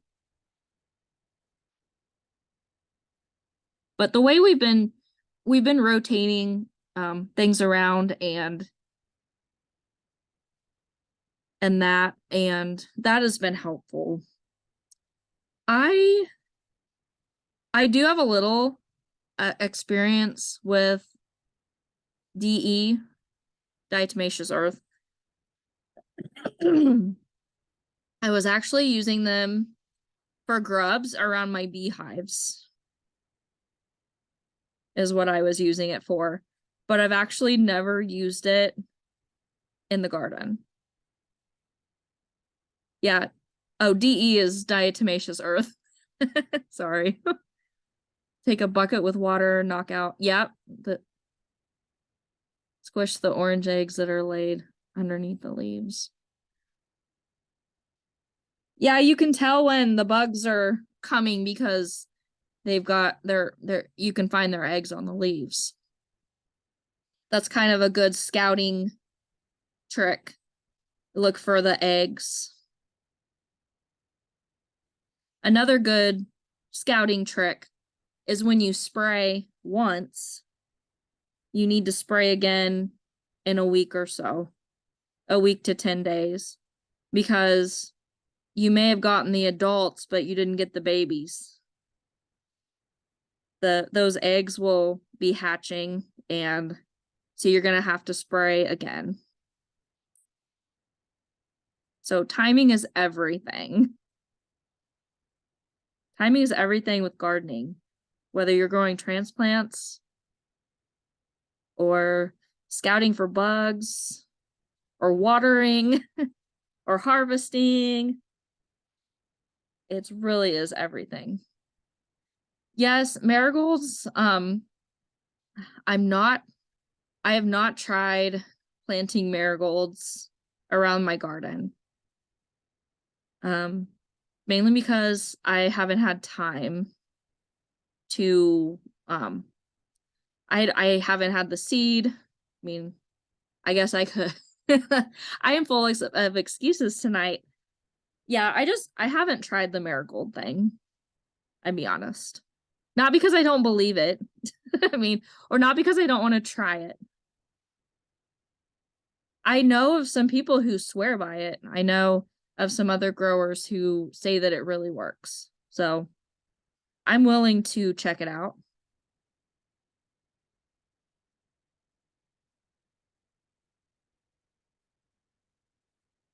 But the way we've been rotating things around and that has been helpful. I do have a little experience with DE, diatomaceous earth. I was actually using them for grubs around my beehives, is what I was using it for, but I've actually never used it in the garden. Yeah. Oh, DE is diatomaceous earth. Sorry. Take a bucket with water, knock out. Yep. Squish the orange eggs that are laid underneath the leaves. Yeah, you can tell when the bugs are coming because they've got you can find their eggs on the leaves. That's kind of a good scouting trick. Look for the eggs. Another good scouting trick is when you spray once, you need to spray again in a week or so, a week to 10 days, because you may have gotten the adults, but you didn't get the babies. Those eggs will be hatching, and so you're going to have to spray again. So timing is everything. Timing is everything with gardening, whether you're growing transplants or scouting for bugs or watering or harvesting. It really is everything. Yes, marigolds. I have not tried planting marigolds around my garden. Mainly because I haven't had time to, I haven't had the seed. I mean, I guess I could. I am full of excuses tonight. Yeah, I haven't tried the marigold thing. I'll be honest. Not because I don't believe it. I mean, or not because I don't want to try it. I know of some people who swear by it. I know of some other growers who say that it really works. So I'm willing to check it out.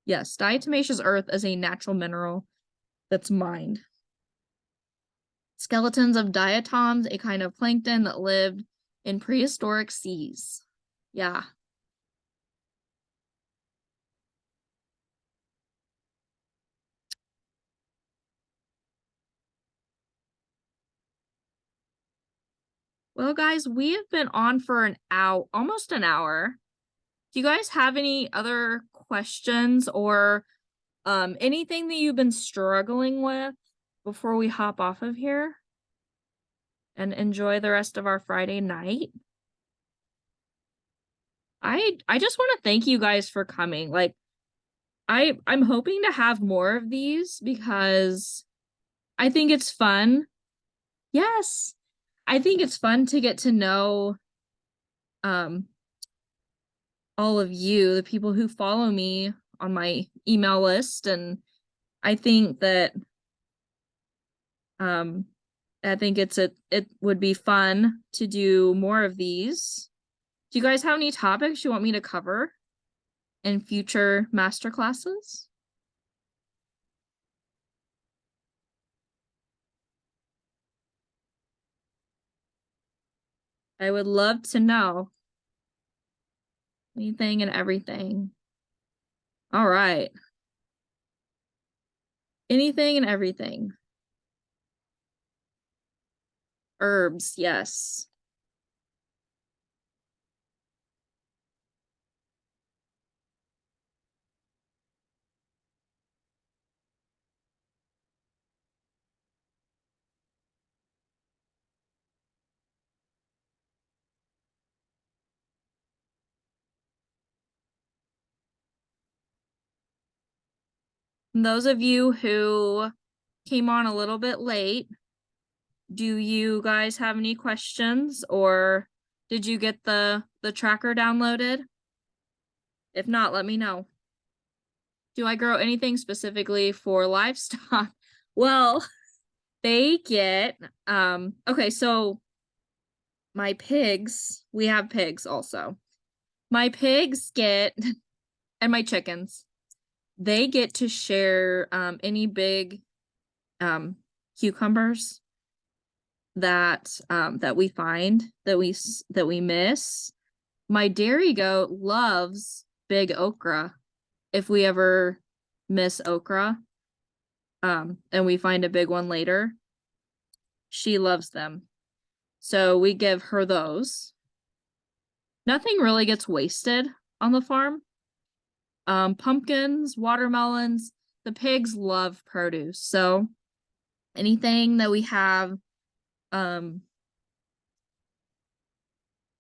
Yes, diatomaceous earth is a natural mineral that's mined. Skeletons of diatoms, a kind of plankton that lived in prehistoric seas. Yeah. Well, guys, we have been on for an hour, almost an hour. Do you guys have any other questions or anything that you've been struggling with before we hop off of here and enjoy the rest of our Friday night? I just want to thank you guys for coming. Like I'm hoping to have more of these because I think it's fun. Yes. I think it's fun to get to know all of you, the people who follow me on my email list, and I think that I think it would be fun to do more of these. Do you guys have any topics you want me to cover in future masterclasses? I would love to know anything and everything. All right. Anything and everything. Herbs, yes. And those of you who came on a little bit late, do you guys have any questions, or did you get the tracker downloaded? If not, let me know. Do I grow anything specifically for livestock? Well, they get okay, so my pigs, we have pigs also. My pigs get and my chickens, they get to share any big cucumbers that we find that we miss. My dairy goat loves big okra. If we ever miss okra, and we find a big one later, she loves them. So we give her those. Nothing really gets wasted on the farm. Pumpkins, watermelons, the pigs love produce. So anything that we have,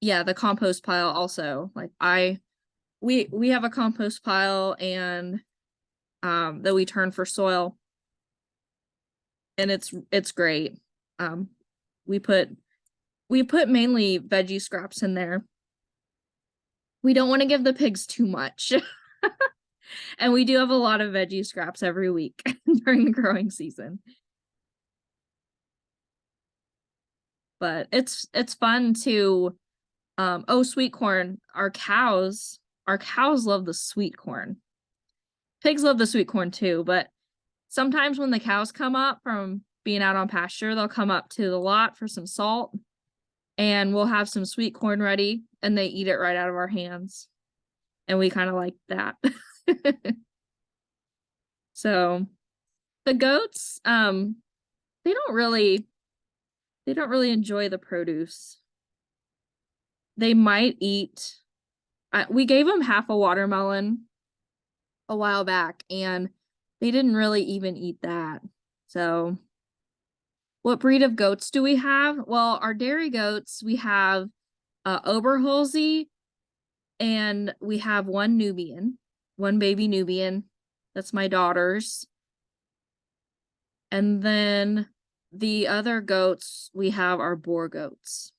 yeah, the compost pile also. Like we have a compost pile and that we turn for soil. And it's great. We put mainly veggie scraps in there. We don't want to give the pigs too much. And we do have a lot of veggie scraps every week during the growing season. But it's fun to sweet corn. Our cows love the sweet corn. Pigs love the sweet corn too, but sometimes when the cows come up from being out on pasture, they'll come up to the lot for some salt, and we'll have some sweet corn ready, and they eat it right out of our hands. And we kind of like that. So the goats, they don't really enjoy the produce. They might eat, we gave them half a watermelon a while back, and they didn't really even eat that. So what breed of goats do we have? Well, our dairy goats, we have Oberholzie, and we have one Nubian, one baby Nubian. That's my daughter's. And then the other goats, we have our Boer goats.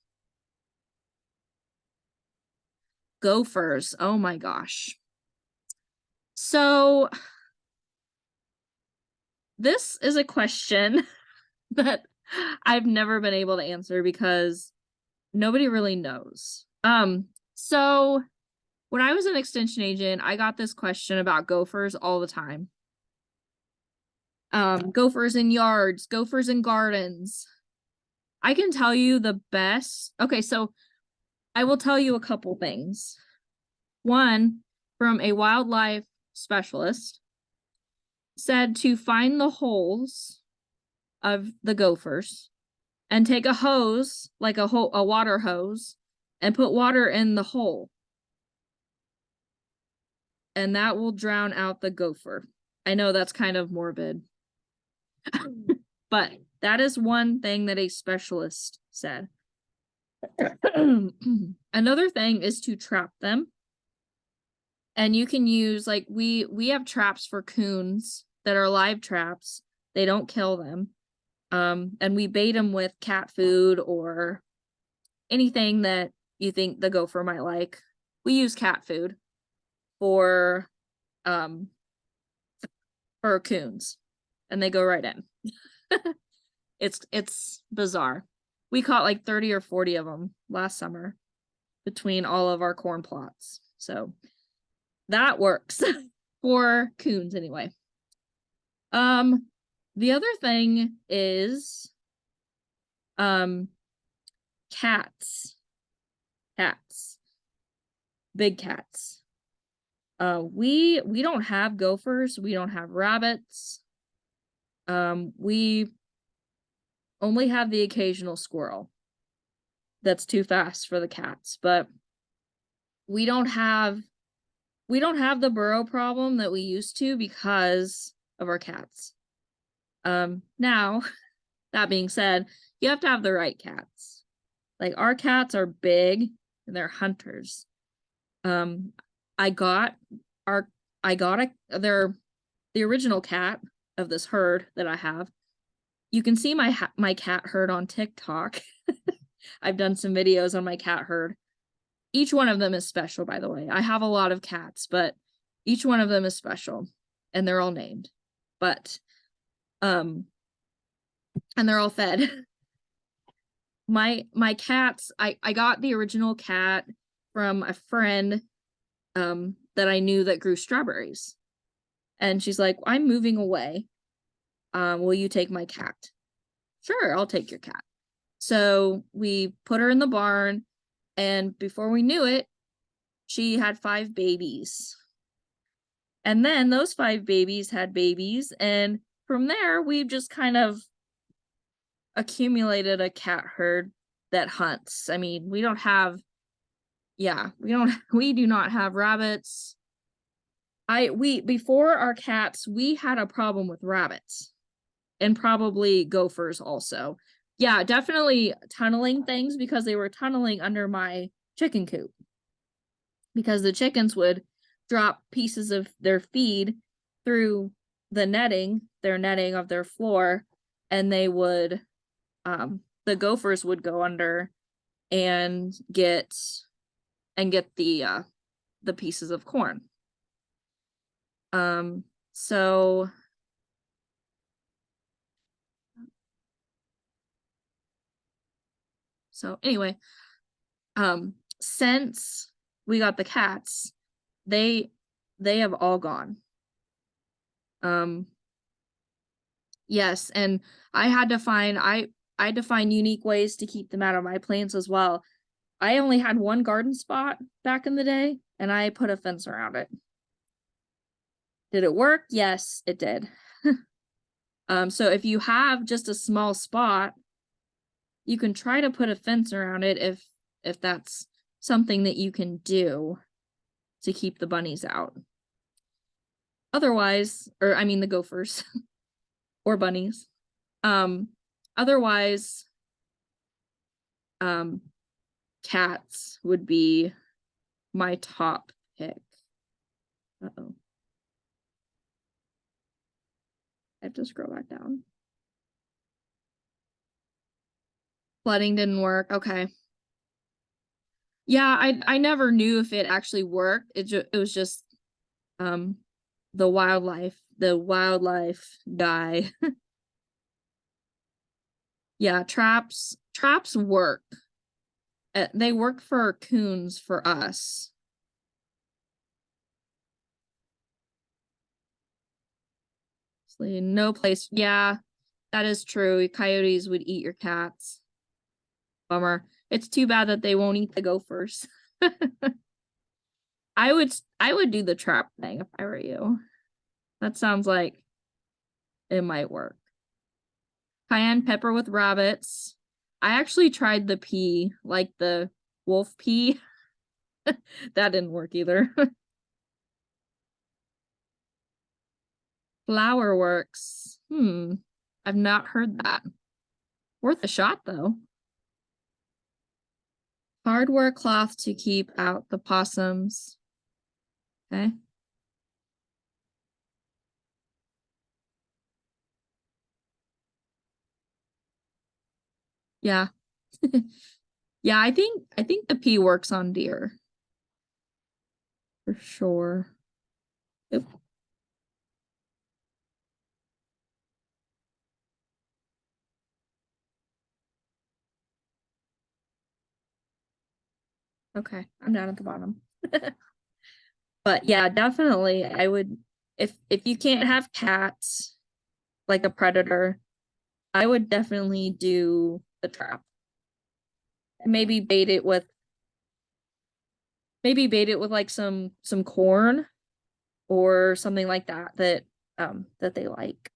Gophers, oh my gosh. So this is a question that I've never been able to answer because nobody really knows. So when I was an extension agent, I got this question about gophers all the time. Gophers in yards, gophers in gardens. I can tell you the best. Okay, so I will tell you a couple things. One, from a wildlife specialist, said to find the holes of the gophers and take a hose, like a water hose, and put water in the hole. And that will drown out the gopher. I know that's kind of morbid. But that is one thing that a specialist said. Another thing is to trap them. And you can use, like, we have traps for coons that are live traps. They don't kill them. And we bait them with cat food or anything that you think the gopher might like. We use cat food for coons, and they go right in. It's bizarre. We caught like 30 or 40 of them last summer between all of our corn plots. So that works for coons anyway. The other thing is cats. Big cats. We don't have gophers, we don't have rabbits. We only have the occasional squirrel that's too fast for the cats, but we don't have the burrow problem that we used to because of our cats. Now, that being said, you have to have the right cats. Like, our cats are big and they're hunters. I got they're the original cat of this herd that I have. You can see my cat herd on TikTok. I've done some videos on my cat herd. Each one of them is special, by the way. I have a lot of cats, but each one of them is special, and they're all named. But and they're all fed. My cats, I got the original cat from a friend that I knew that grew strawberries. And she's like, I'm moving away. Will you take my cat? Sure, I'll take your cat. So we put her in the barn, and before we knew it, she had 5 babies. And then those 5 babies had babies, and from there, we've just kind of accumulated a cat herd that hunts. I mean, we do not have rabbits. Before our cats, we had a problem with rabbits and probably gophers also. Yeah, definitely tunneling things, because they were tunneling under my chicken coop, because the chickens would drop pieces of their feed through their netting of their floor, and they would the gophers would go under and get the pieces of corn. So anyway, since we got the cats, they have all gone. Yes, and I had to find unique ways to keep them out of my plants as well. I only had one garden spot back in the day, and I put a fence around it. Did it work? Yes, it did. So if you have just a small spot, you can try to put a fence around it if that's something that you can do to keep the bunnies out. Otherwise, the gophers or bunnies. Otherwise, cats would be my top pick. Uh-oh. I have to scroll back down. Flooding didn't work. Okay. Yeah, I never knew if it actually worked. It was just the wildlife die. Yeah, traps work. They work for coons for us. No place. Yeah, that is true. Coyotes would eat your cats. Bummer. It's too bad that they won't eat the gophers. I would do the trap thing if I were you. That sounds like it might work. Cayenne pepper with rabbits. I actually tried the pea, like the wolf pea. That didn't work either. Flour works. I've not heard that. Worth a shot, though. Hardware cloth to keep out the possums. Okay. Yeah. Yeah, I think the pea works on deer. For sure. Oop. Okay, I'm down at the bottom. But yeah, definitely I would, if you can't have cats like a predator, I would definitely do the trap. Maybe bait it with like some corn or something like that that they like.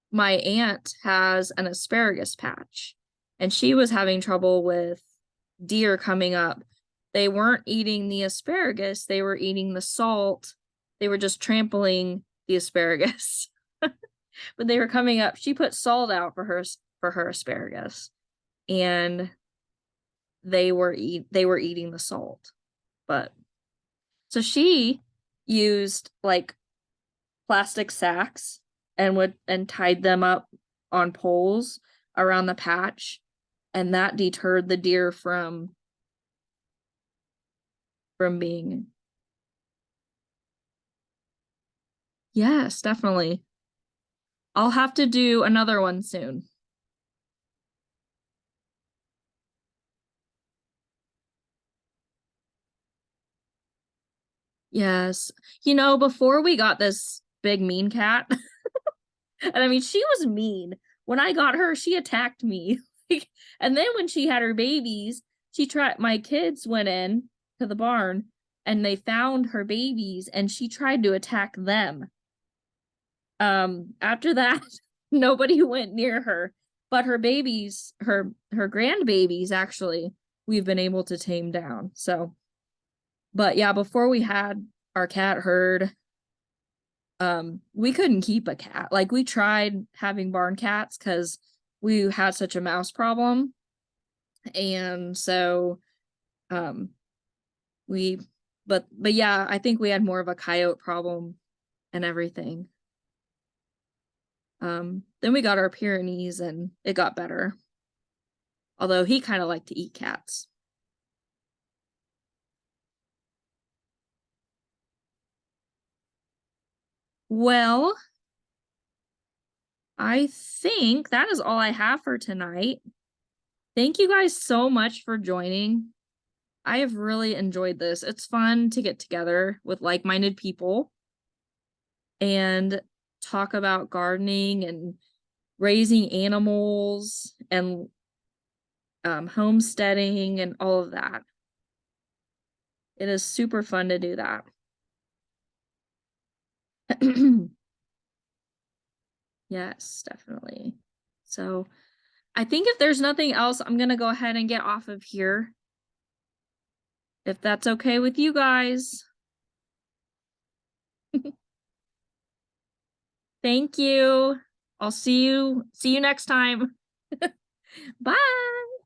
My aunt has an asparagus patch, and she was having trouble with deer coming up. They weren't eating the asparagus, they were eating the salt. They were just trampling the asparagus. When they were coming up, she put salt out for her asparagus, and they were eating the salt. But so she used like plastic sacks and tied them up on poles around the patch, and that deterred the deer from being. Yes, definitely. I'll have to do another one soon. Yes. Before we got this big mean cat, and I mean, she was mean. When I got her, she attacked me. And then when she had her babies, my kids went in to the barn and they found her babies and she tried to attack them. After that, nobody went near her, but her babies, her grandbabies, actually, we've been able to tame down. So, but yeah, before we had our cat herd, we couldn't keep a cat. Like, we tried having barn cats because we had such a mouse problem. And so um we but yeah, I think we had more of a coyote problem and everything. Then we got our Pyrenees and it got better. Although he kind of liked to eat cats. Well, I think that is all I have for tonight. Thank you guys so much for joining. I have really enjoyed this. It's fun to get together with like-minded people and talk about gardening and raising animals and homesteading and all of that. It is super fun to do that. Yes, definitely. So I think if there's nothing else, I'm going to go ahead and get off of here. If that's okay with you guys. Thank you. I'll see you next time. Bye.